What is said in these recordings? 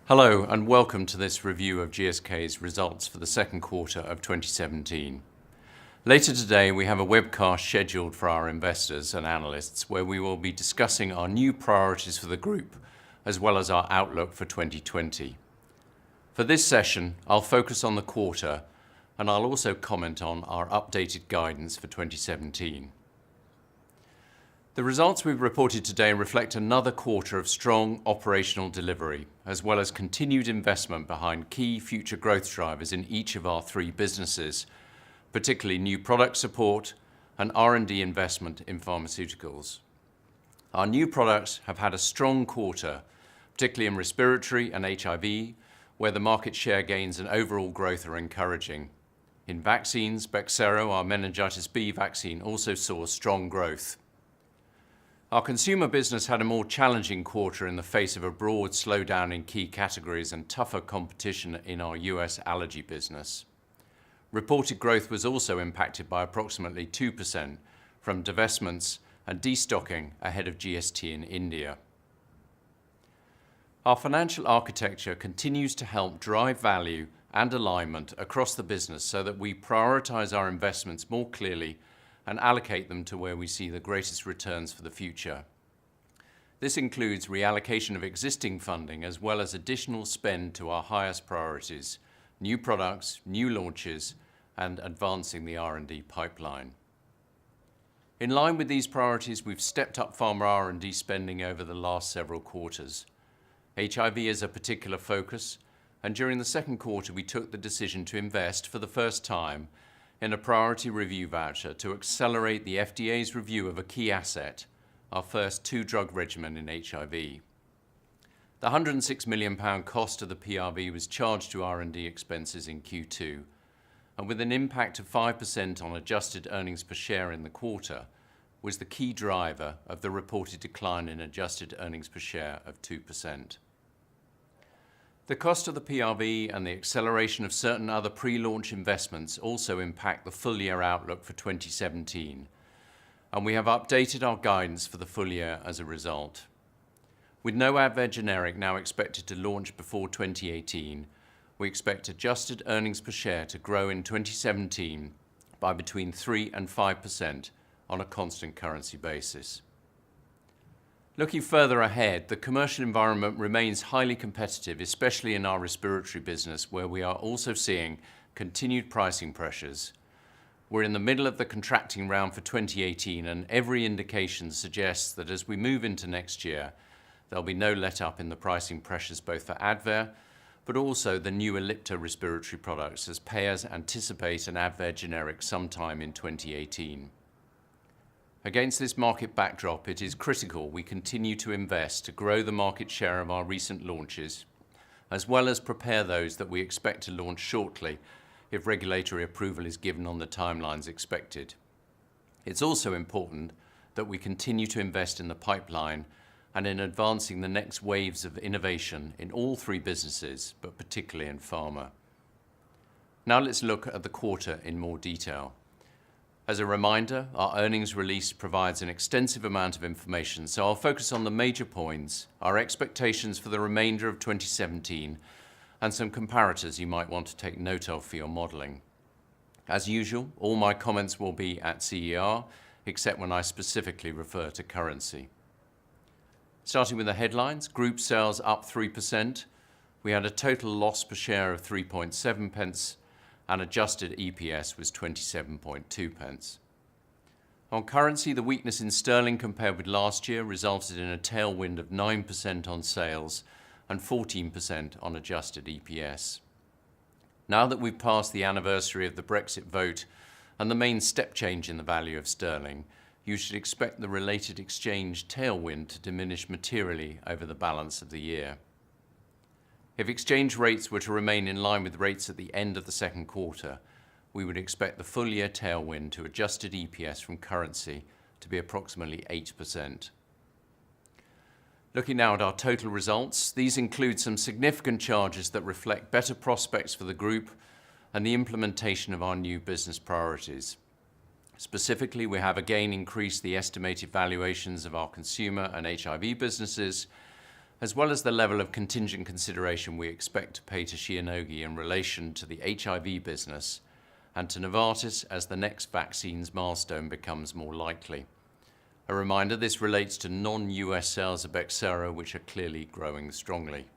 Hello and welcome to this review of GSK's results for the second quarter of 2017. Later today we have a webcast scheduled for our investors and analysts where we will be discussing our new priorities for the group as well as our outlook for 2020. For this session I'll focus on the quarter and I'll also comment on our updated guidance for 2017. The results we've reported today reflect another quarter of strong operational delivery, as well as continued investment behind key future growth drivers in each of our three businesses, particularly new product support and R&D investment in pharmaceuticals. Our new products have had a strong quarter, particularly in respiratory and HIV, where the market share gains and overall growth are encouraging. In vaccines, Bexsero, our meningitis B vaccine, also saw strong growth. Our consumer business had a more challenging quarter in the face of a broad slowdown in key categories and tougher competition in our US allergy business. Reported growth was also impacted by approximately 2% from divestments and destocking ahead of GST in India. Our financial architecture continues to help drive value and alignment across the business so that we prioritize our investments more clearly and allocate them to where we see the greatest returns for the future. This includes reallocation of existing funding as well as additional spend to our highest priorities, new products, new launches, and advancing the R&D pipeline. In line with these priorities, we've stepped up pharma R&D spending over the last several quarters. HIV is a particular focus, and during the second quarter we took the decision to invest for the first time in a priority review voucher to accelerate the FDA's review of a key asset, our first two-drug regimen in HIV. The £106 million cost of the PRV was charged to R&D expenses in Q2, and with an impact of 5% on adjusted earnings per share in the quarter, was the key driver of the reported decline in adjusted earnings per share of 2%. The cost of the PRV and the acceleration of certain other pre-launch investments also impact the full-year outlook for 2017, and we have updated our guidance for the full year as a result. With no Advair generic now expected to launch before 2018, we expect adjusted earnings per share to grow in 2017 by between 3 and 5% on a constant currency basis. Looking further ahead, the commercial environment remains highly competitive, especially in our respiratory business, where we are also seeing continued pricing pressures. We're in the middle of the contracting round for 2018, and every indication suggests that as we move into next year, there'll be no let-up in the pricing pressures both for Advair, but also the new Ellipta respiratory products, as payers anticipate an Advair generic sometime in 2018. Against this market backdrop, it is critical we continue to invest to grow the market share of our recent launches, as well as prepare those that we expect to launch shortly if regulatory approval is given on the timelines expected. It's also important that we continue to invest in the pipeline and in advancing the next waves of innovation in all three businesses, but particularly in pharma. Now let's look at the quarter in more detail. As a reminder, our earnings release provides an extensive amount of information, so I'll focus on the major points, our expectations for the remainder of 2017, and some comparators you might want to take note of for your modelling. As usual, all my comments will be at CER, except when I specifically refer to currency. Starting with the headlines, group sales up 3%. We had a total loss per share of 3.7 pence, and adjusted EPS was 27.2 pence. On currency, the weakness in sterling compared with last year resulted in a tailwind of 9% on sales and 14% on adjusted EPS. Now that we've passed the anniversary of the Brexit vote and the main step change in the value of sterling, you should expect the related exchange tailwind to diminish materially over the balance of the year. If exchange rates were to remain in line with rates at the end of the second quarter, we would expect the full-year tailwind to adjusted EPS from currency to be approximately 8%. Looking now at our total results, these include some significant charges that reflect better prospects for the group and the implementation of our new business priorities. Specifically, we have again increased the estimated valuations of our consumer and HIV businesses, as well as the level of contingent consideration we expect to pay to Shionogi in relation to the HIV business and to Novartis as the next vaccines milestone becomes more likely. A reminder, this relates to non-US sales of Bexsero, which are clearly growing strongly.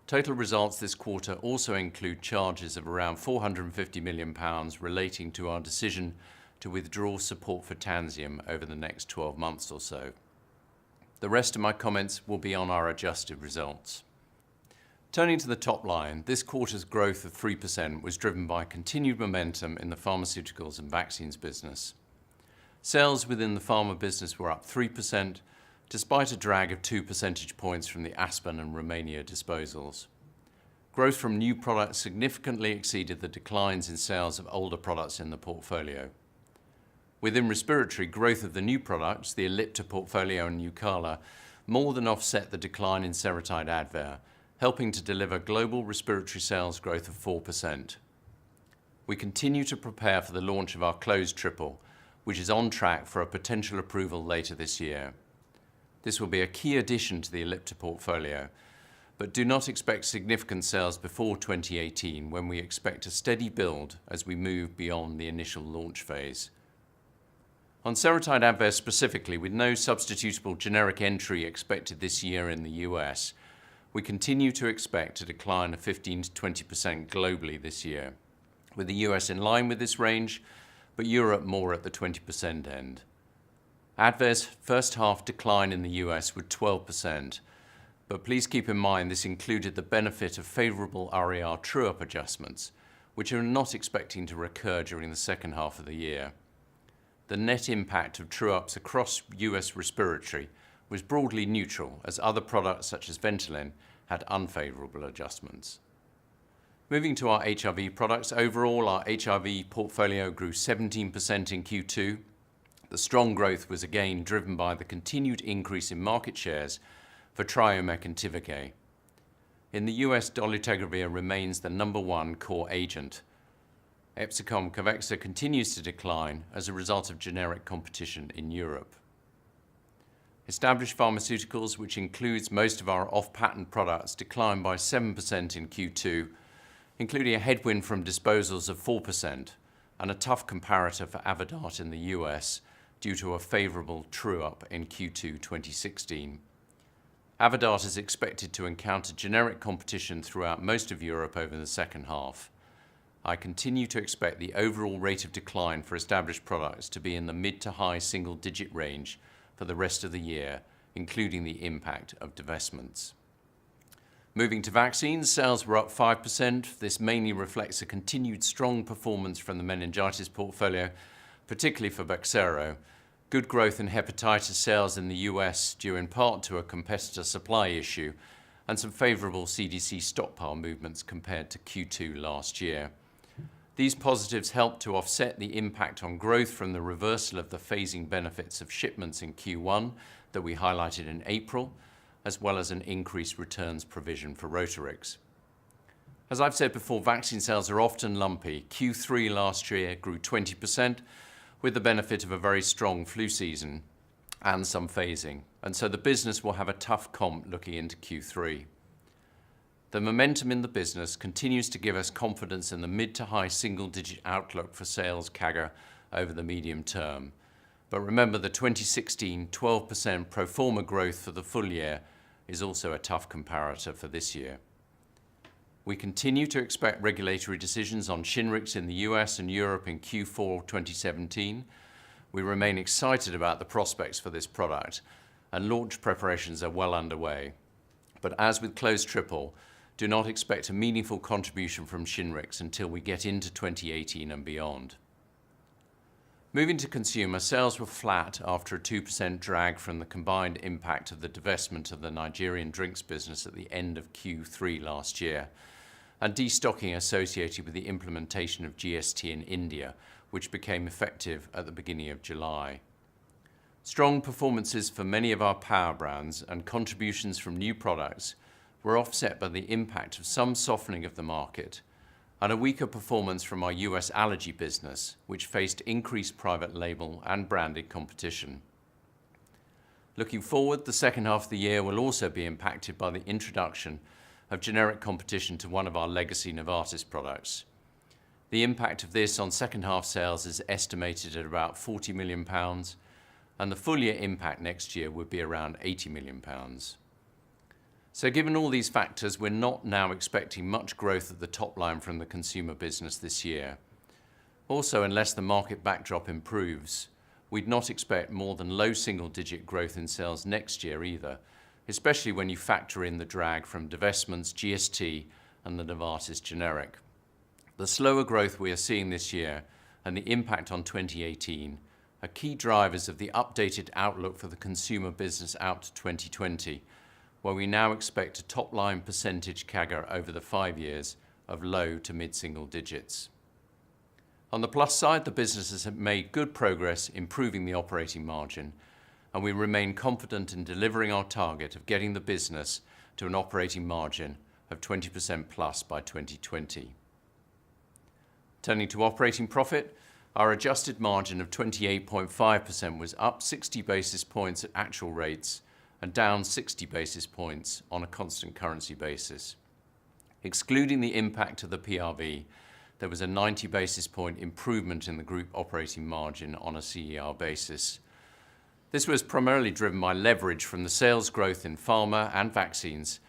Total results this quarter also include charges of around £450 million relating to our decision to withdraw support for Tansium over the next 12 months or so. The rest of my comments will be on our adjusted results. Turning to the top line, this quarter's growth of 3% was driven by continued momentum in the pharmaceuticals and vaccines business. Sales within the pharma business were up 3%, despite a drag of 2 percentage points from the Aspen and Romania disposals. Growth from new products significantly exceeded the declines in sales of older products in the portfolio. Within respiratory, growth of the new products, the Ellipta portfolio and Nucala, more than offset the decline in Seretide Advair, helping to deliver global respiratory sales growth of 4%. We continue to prepare for the launch of our closed triple, which is on track for a potential approval later this year. This will be a key addition to the Ellipta portfolio, but do not expect significant sales before 2018, when we expect a steady build as we move beyond the initial launch phase. On Seretide Advair specifically, with no substitutable generic entry expected this year in the US, we continue to expect a decline of 15 to 20% globally this year, with the US in line with this range, but Europe more at the 20% end. Advair's first half decline in the US was 12%, but please keep in mind this included the benefit of favourable RER true-up adjustments, which are not expecting to recur during the second half of the year. The net impact of true-ups across US respiratory was broadly neutral, as other products such as Ventolin had unfavourable adjustments. Moving to our HIV products, overall our HIV portfolio grew 17% in Q2. The strong growth was again driven by the continued increase in market shares for Triomec and Tivicay. In the US, dolutegravir remains the number one core agent. Epzicom Covexa continues to decline as a result of generic competition in Europe. Established pharmaceuticals, which includes most of our off-patent products, declined by 7% in Q2, including a headwind from disposals of 4% and a tough comparator for Avodart in the US due to a favourable true-up in Q2 2016. Avodart is expected to encounter generic competition throughout most of Europe over the second half. I continue to expect the overall rate of decline for established products to be in the mid to high single-digit range for the rest of the year, including the impact of divestments. Moving to vaccines, sales were up 5%. This mainly reflects a continued strong performance from the meningitis portfolio, particularly for Bexsero. Good growth in hepatitis sales in the US due in part to a competitor supply issue and some favourable CDC stockpile movements compared to Q2 last year. These positives helped to offset the impact on growth from the reversal of the phasing benefits of shipments in Q1 that we highlighted in April, as well as an increased returns provision for Rotarix. As I've said before, vaccine sales are often lumpy. Q3 last year grew 20% with the benefit of a very strong flu season and some phasing, and so the business will have a tough comp looking into Q3. The momentum in the business continues to give us confidence in the mid to high single-digit outlook for sales CAGR over the medium term. But remember, the 2016 12% pro forma growth for the full year is also a tough comparator for this year. We continue to expect regulatory decisions on Shingrix in the US and Europe in Q4 2017. We remain excited about the prospects for this product, and launch preparations are well underway. But as with closed triple, do not expect a meaningful contribution from Shingrix until we get into 2018 and beyond. Moving to consumer, sales were flat after a 2% drag from the combined impact of the divestment of the Nigerian drinks business at the end of Q3 last year, and destocking associated with the implementation of GST in India, which became effective at the beginning of July. Strong performances for many of our power brands and contributions from new products were offset by the impact of some softening of the market and a weaker performance from our US allergy business, which faced increased private label and branded competition. Looking forward, the second half of the year will also be impacted by the introduction of generic competition to one of our legacy Novartis products. The impact of this on second half sales is estimated at about £40 million, and the full year impact next year would be around £80 million. So given all these factors, we're not now expecting much growth at the top line from the consumer business this year. Also, unless the market backdrop improves, we'd not expect more than low single-digit growth in sales next year either, especially when you factor in the drag from divestments, GST, and the Novartis generic. The slower growth we are seeing this year and the impact on 2018 are key drivers of the updated outlook for the consumer business out to 2020, where we now expect a top-line percentage CAGR over the 5 years of low to mid-single digits. On the plus side, the businesses have made good progress improving the operating margin, and we remain confident in delivering our target of getting the business to an operating margin of 20% plus by 2020. Turning to operating profit, our adjusted margin of 28.5% was up 60 basis points at actual rates and down 60 basis points on a constant currency basis. Excluding the impact of the PRV, there was a 90 basis point improvement in the group operating margin on a CER basis. This was primarily driven by leverage from the sales growth in pharma and vaccines,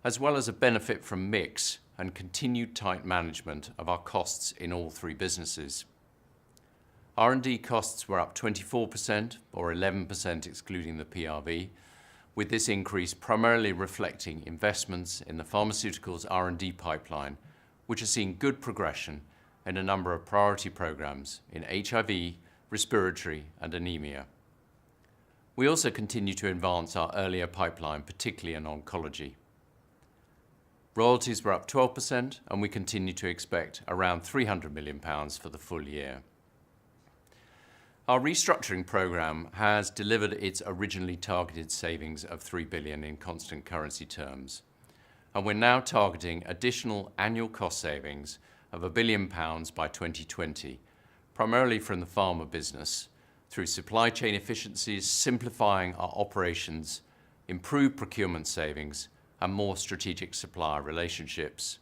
as well as a benefit from mix and continued tight management of our costs in all three businesses. R&D costs were up 24%, or 11% excluding the PRV, with this increase primarily reflecting investments in the pharmaceuticals R&D pipeline, which has seen good progression in a number of priority programs in HIV, respiratory, and anemia. We also continue to advance our earlier pipeline, particularly in oncology. Royalties were up 12%, and we continue to expect around £300 million for the full year. Our restructuring program has delivered its originally targeted savings of £3 billion in constant currency terms, and we're now targeting additional annual cost savings of £1 billion by 2020, primarily from the pharma business, through supply chain efficiencies, simplifying our operations, improved procurement savings, and more strategic supplier relationships.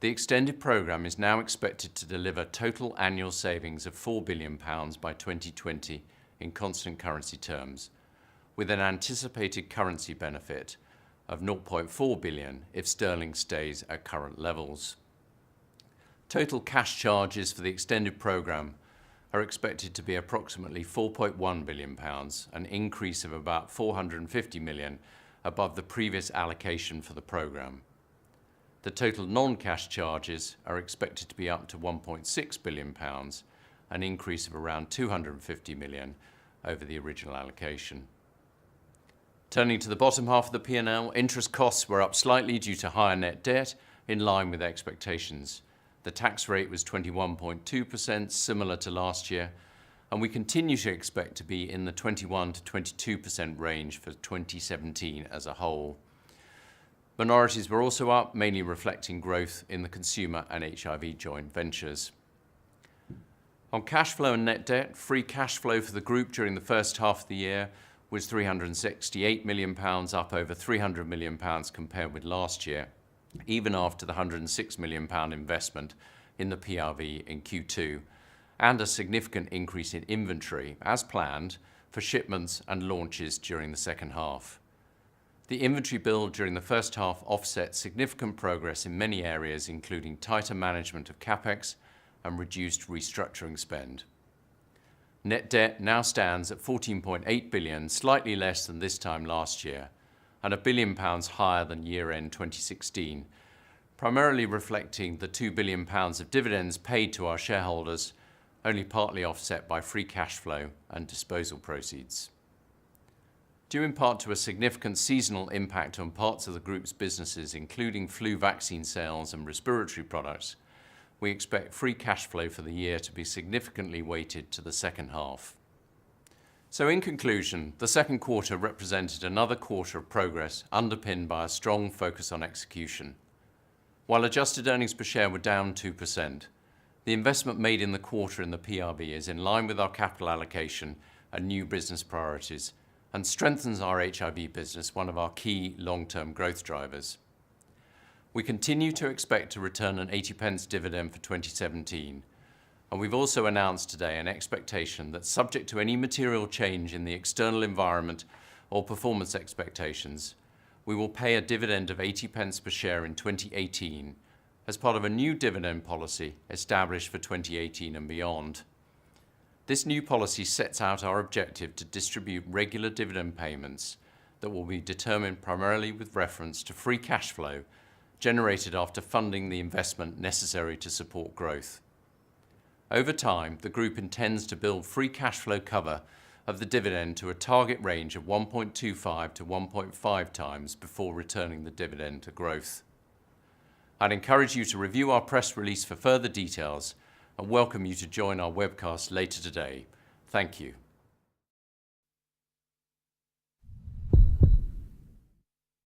The extended program is now expected to deliver total annual savings of £4 billion by 2020 in constant currency terms, with an anticipated currency benefit of £0.4 billion if sterling stays at current levels. Total cash charges for the extended program are expected to be approximately £4.1 billion, an increase of about £450 million above the previous allocation for the program. The total non-cash charges are expected to be up to £1.6 billion, an increase of around £250 million over the original allocation. Turning to the bottom half of the P&L, interest costs were up slightly due to higher net debt, in line with expectations. The tax rate was 21.2%, similar to last year, and we continue to expect to be in the 21 to 22% range for 2017 as a whole. Minorities were also up, mainly reflecting growth in the consumer and HIV joint ventures. On cash flow and net debt, free cash flow for the group during the first half of the year was £368 million, up over £300 million compared with last year, even after the £106 million investment in the PRV in Q2, and a significant increase in inventory, as planned, for shipments and launches during the second half. The inventory build during the first half offset significant progress in many areas, including tighter management of CapEx and reduced restructuring spend. Net debt now stands at £14.8 billion, slightly less than this time last year, and £1 billion higher than year-end 2016, primarily reflecting the £2 billion of dividends paid to our shareholders, only partly offset by free cash flow and disposal proceeds. Due in part to a significant seasonal impact on parts of the group's businesses, including flu vaccine sales and respiratory products, we expect free cash flow for the year to be significantly weighted to the second half. So in conclusion, the second quarter represented another quarter of progress underpinned by a strong focus on execution. While adjusted earnings per share were down 2%, the investment made in the quarter in the PRV is in line with our capital allocation and new business priorities, and strengthens our HIV business, one of our key long-term growth drivers. We continue to expect to return an 80p dividend for 2017, and we've also announced today an expectation that, subject to any material change in the external environment or performance expectations, we will pay a dividend of 80p per share in 2018 as part of a new dividend policy established for 2018 and beyond. This new policy sets out our objective to distribute regular dividend payments that will be determined primarily with reference to free cash flow generated after funding the investment necessary to support growth. Over time, the group intends to build free cash flow cover of the dividend to a target range of 1.25 to 1.5 times before returning the dividend to growth. I'd encourage you to review our press release for further details and welcome you to join our webcast later today. Thank you.